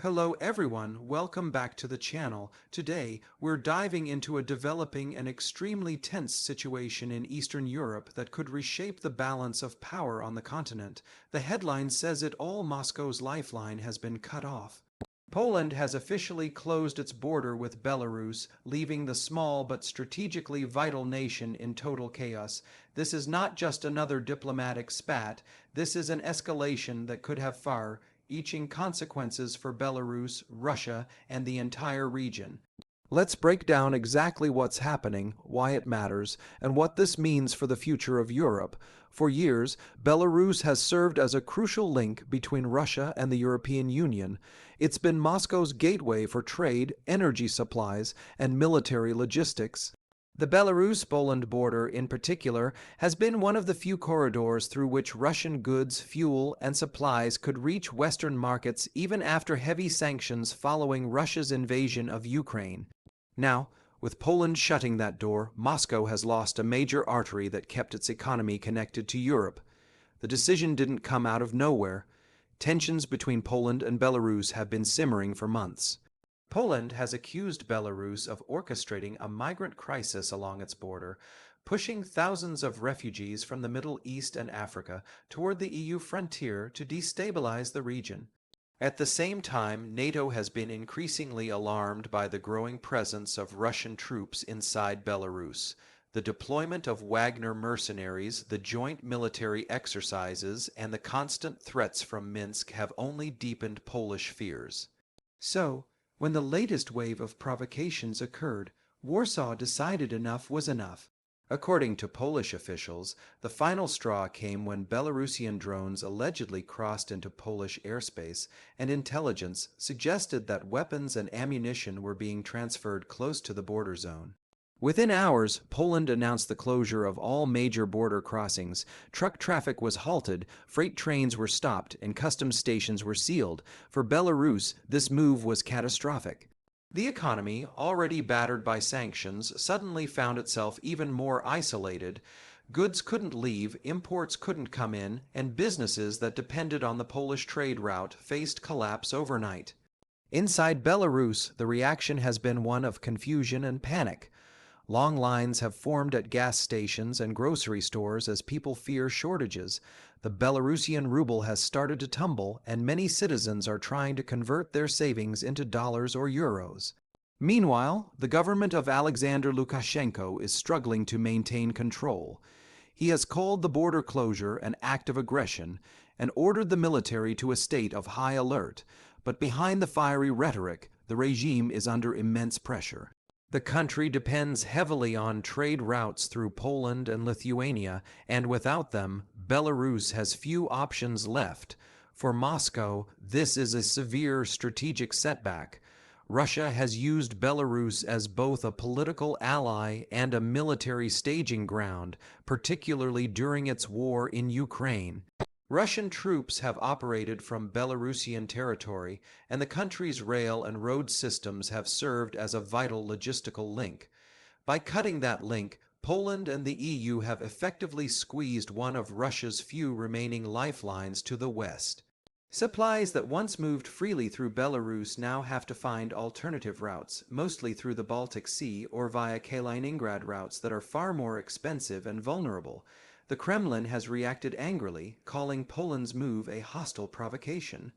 Hello everyone, welcome back to the channel. Today, we're diving into a developing and extremely tense situation in Eastern Europe that could reshape the balance of power on the continent. The headline says it all: Moscow's lifeline has been cut off. Poland has officially closed its border with Belarus, leaving the small but strategically vital nation in total chaos. This is not just another diplomatic spat, this is an escalation that could have far-reaching consequences for Belarus, Russia, and the entire region. Let's break down exactly what's happening, why it matters, and what this means for the future of Europe. For years, Belarus has served as a crucial link between Russia and the European Union. It's been Moscow's gateway for trade, energy supplies, and military logistics. The Belarus-Poland border, in particular, has been one of the few corridors through which Russian goods, fuel, and supplies could reach Western markets even after heavy sanctions following Russia's invasion of Ukraine. Now, with Poland shutting that door, Moscow has lost a major artery that kept its economy connected to Europe. The decision didn't come out of nowhere. Tensions between Poland and Belarus have been simmering for months. Poland has accused Belarus of orchestrating a migrant crisis along its border, pushing thousands of refugees from the Middle East and Africa toward the EU frontier to destabilize the region. At the same time, NATO has been increasingly alarmed by the growing presence of Russian troops inside Belarus. The deployment of Wagner mercenaries, the joint military exercises, and the constant threats from Minsk have only deepened Polish fears. So, when the latest wave of provocations occurred, Warsaw decided enough was enough. According to Polish officials, the final straw came when Belarusian drones allegedly crossed into Polish airspace, and intelligence suggested that weapons and ammunition were being transferred close to the border zone. Within hours, Poland announced the closure of all major border crossings. Truck traffic was halted, freight trains were stopped, and customs stations were sealed. For Belarus, this move was catastrophic. The economy, already battered by sanctions, suddenly found itself even more isolated. Goods couldn't leave, imports couldn't come in, and businesses that depended on the Polish trade route faced collapse overnight. Inside Belarus, the reaction has been one of confusion and panic. Long lines have formed at gas stations and grocery stores as people fear shortages. The Belarusian ruble has started to tumble, and many citizens are trying to convert their savings into dollars or euros. Meanwhile, the government of Alexander Lukashenko is struggling to maintain control. He has called the border closure an act of aggression and ordered the military to a state of high alert. But behind the fiery rhetoric, the regime is under immense pressure. The country depends heavily on trade routes through Poland and Lithuania, and without them, Belarus has few options left. For Moscow, this is a severe strategic setback. Russia has used Belarus as both a political ally and a military staging ground, particularly during its war in Ukraine. Russian troops have operated from Belarusian territory, and the country's rail and road systems have served as a vital logistical link. By cutting that link, Poland and the EU have effectively squeezed one of Russia's few remaining lifelines to the west. Supplies that once moved freely through Belarus now have to find alternative routes, mostly through the Baltic Sea or via Kaliningrad routes that are far more expensive and vulnerable. The Kremlin has reacted angrily, calling Poland's move a hostile provocation.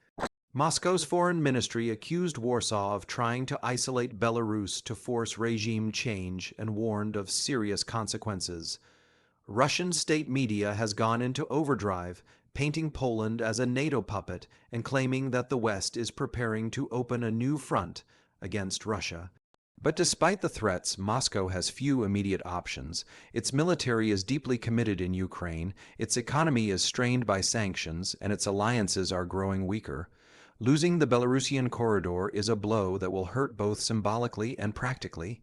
Moscow's foreign ministry accused Warsaw of trying to isolate Belarus to force regime change and warned of serious consequences. Russian state media has gone into overdrive, painting Poland as a NATO puppet and claiming that the West is preparing to open a new front against Russia. But despite the threats, Moscow has few immediate options. Its military is deeply committed in Ukraine, its economy is strained by sanctions, and its alliances are growing weaker. Losing the Belarusian corridor is a blow that will hurt both symbolically and practically.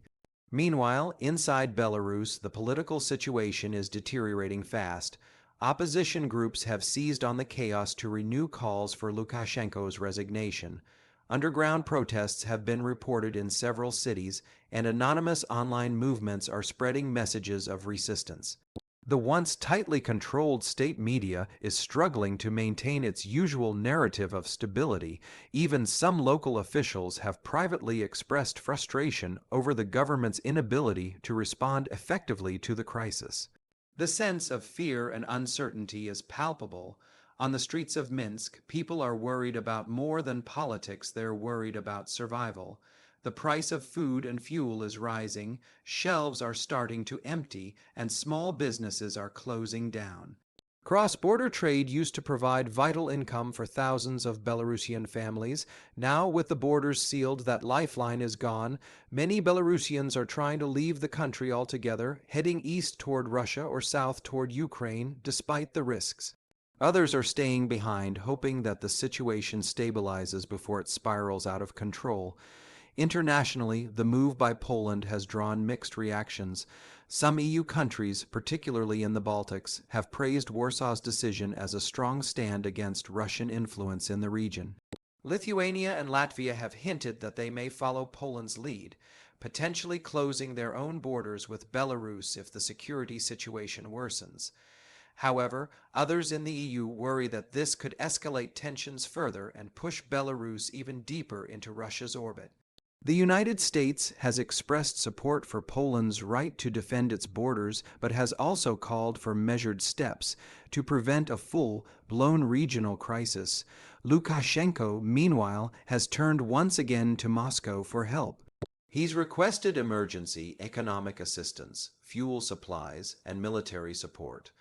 Meanwhile, inside Belarus, the political situation is deteriorating fast. Opposition groups have seized on the chaos to renew calls for Lukashenko's resignation. Underground protests have been reported in several cities, and anonymous online movements are spreading messages of resistance. The once tightly controlled state media is struggling to maintain its usual narrative of stability. Even some local officials have privately expressed frustration over the government's inability to respond effectively to the crisis. The sense of fear and uncertainty is palpable. On the streets of Minsk, people are worried about more than politics, they're worried about survival. The price of food and fuel is rising, shelves are starting to empty, and small businesses are closing down. Cross-border trade used to provide vital income for thousands of Belarusian families. Now, with the borders sealed, that lifeline is gone. Many Belarusians are trying to leave the country altogether, heading east toward Russia or south toward Ukraine, despite the risks. Others are staying behind, hoping that the situation stabilizes before it spirals out of control. Internationally, the move by Poland has drawn mixed reactions. Some EU countries, particularly in the Baltics, have praised Warsaw's decision as a strong stand against Russian influence in the region. Lithuania and Latvia have hinted that they may follow Poland's lead, potentially closing their own borders with Belarus if the security situation worsens. However, others in the EU worry that this could escalate tensions further and push Belarus even deeper into Russia's orbit. The United States has expressed support for Poland's right to defend its borders, but has also called for measured steps to prevent a full-blown regional crisis. Lukashenko, meanwhile, has turned once again to Moscow for help. He's requested emergency economic assistance, fuel supplies, and military support.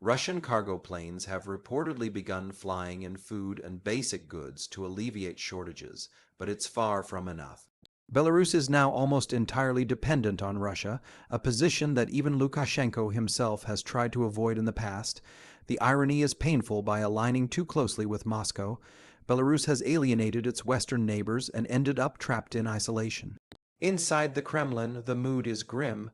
Russian cargo planes have reportedly begun flying in food and basic goods to alleviate shortages, but it's far from enough. Belarus is now almost entirely dependent on Russia, a position that even Lukashenko himself has tried to avoid in the past. The irony is painful. By aligning too closely with Moscow, Belarus has alienated its Western neighbors and ended up trapped in isolation. Inside the Kremlin, the mood is grim.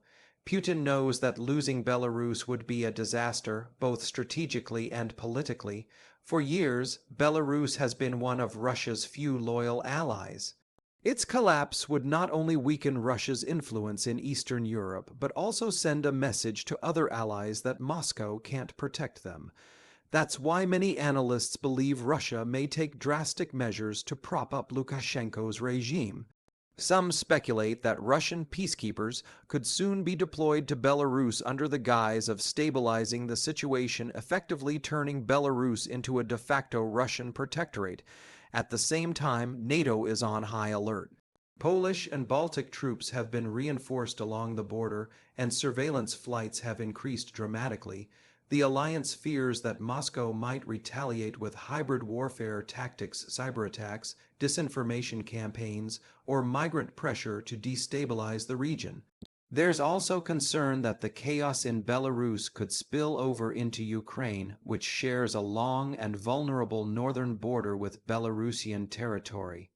Putin knows that losing Belarus would be a disaster, both strategically and politically. For years, Belarus has been one of Russia's few loyal allies. Its collapse would not only weaken Russia's influence in Eastern Europe, but also send a message to other allies that Moscow can't protect them. That's why many analysts believe Russia may take drastic measures to prop up Lukashenko's regime. Some speculate that Russian peacekeepers could soon be deployed to Belarus under the guise of stabilizing the situation, effectively turning Belarus into a de facto Russian protectorate. At the same time, NATO is on high alert. Polish and Baltic troops have been reinforced along the border, and surveillance flights have increased dramatically. The alliance fears that Moscow might retaliate with hybrid warfare tactics, cyber attacks, disinformation campaigns, or migrant pressure to destabilize the region. There's also concern that the chaos in Belarus could spill over into Ukraine, which shares a long and vulnerable northern border with Belarusian territory.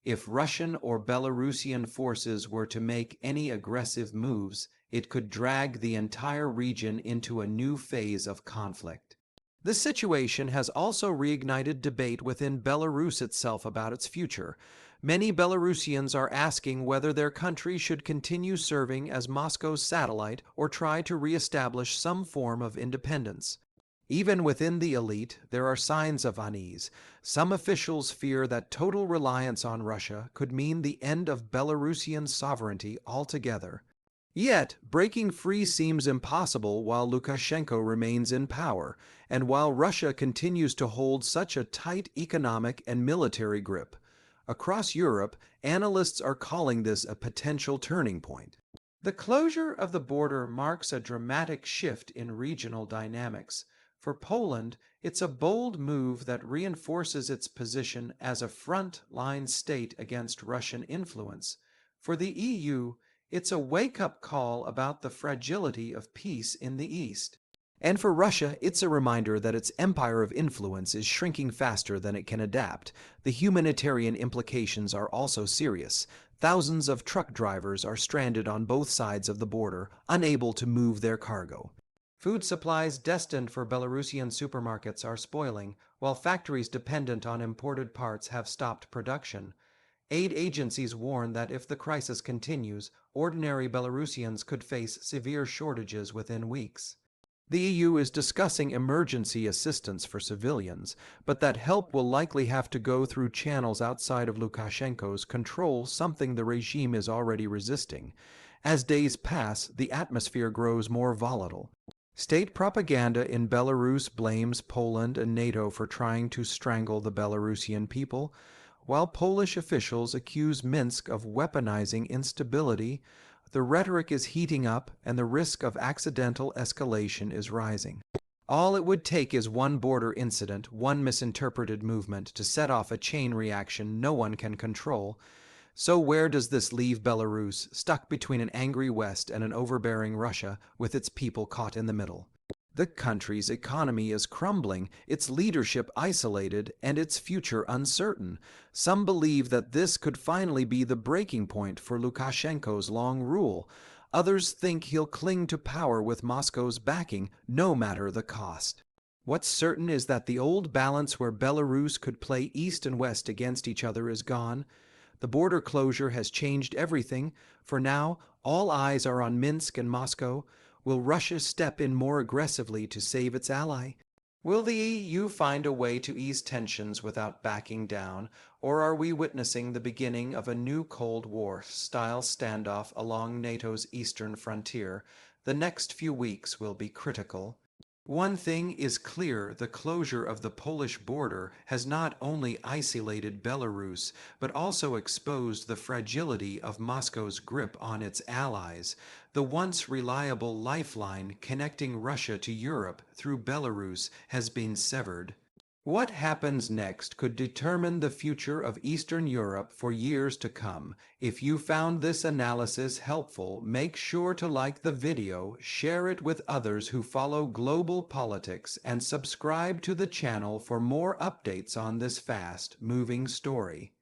If Russian or Belarusian forces were to make any aggressive moves, it could drag the entire region into a new phase of conflict. The situation has also reignited debate within Belarus itself about its future. Many Belarusians are asking whether their country should continue serving as Moscow's satellite or try to reestablish some form of independence. Even within the elite, there are signs of unease. Some officials fear that total reliance on Russia could mean the end of Belarusian sovereignty altogether. Yet, breaking free seems impossible while Lukashenko remains in power, and while Russia continues to hold such a tight economic and military grip. Across Europe, analysts are calling this a potential turning point. The closure of the border marks a dramatic shift in regional dynamics. For Poland, it's a bold move that reinforces its position as a front-line state against Russian influence. For the EU, it's a wake-up call about the fragility of peace in the East. And for Russia, it's a reminder that its empire of influence is shrinking faster than it can adapt. The humanitarian implications are also serious. Thousands of truck drivers are stranded on both sides of the border, unable to move their cargo. Food supplies destined for Belarusian supermarkets are spoiling, while factories dependent on imported parts have stopped production. Aid agencies warn that if the crisis continues, ordinary Belarusians could face severe shortages within weeks. The EU is discussing emergency assistance for civilians, but that help will likely have to go through channels outside of Lukashenko's control, something the regime is already resisting. As days pass, the atmosphere grows more volatile. State propaganda in Belarus blames Poland and NATO for trying to strangle the Belarusian people, while Polish officials accuse Minsk of weaponizing instability. The rhetoric is heating up and the risk of accidental escalation is rising. All it would take is one border incident, one misinterpreted movement to set off a chain reaction no one can control. So where does this leave Belarus, stuck between an angry West and an overbearing Russia, with its people caught in the middle? The country's economy is crumbling, its leadership isolated, and its future uncertain. Some believe that this could finally be the breaking point for Lukashenko's long rule. Others think he'll cling to power with Moscow's backing, no matter the cost. What's certain is that the old balance where Belarus could play East and West against each other is gone. The border closure has changed everything. For now, all eyes are on Minsk and Moscow. Will Russia step in more aggressively to save its ally? Will the EU find a way to ease tensions without backing down, or are we witnessing the beginning of a new Cold War-style standoff along NATO's eastern frontier? The next few weeks will be critical. One thing is clear: the closure of the Polish border has not only isolated Belarus, but also exposed the fragility of Moscow's grip on its allies. The once reliable lifeline connecting Russia to Europe through Belarus has been severed. What happens next could determine the future of Eastern Europe for years to come. If you found this analysis helpful, make sure to like the video, share it with others who follow global politics, and subscribe to the channel for more updates on this fast-moving story.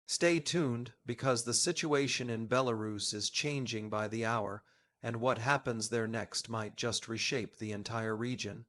Stay tuned, because the situation in Belarus is changing by the hour, and what happens there next might just reshape the entire region.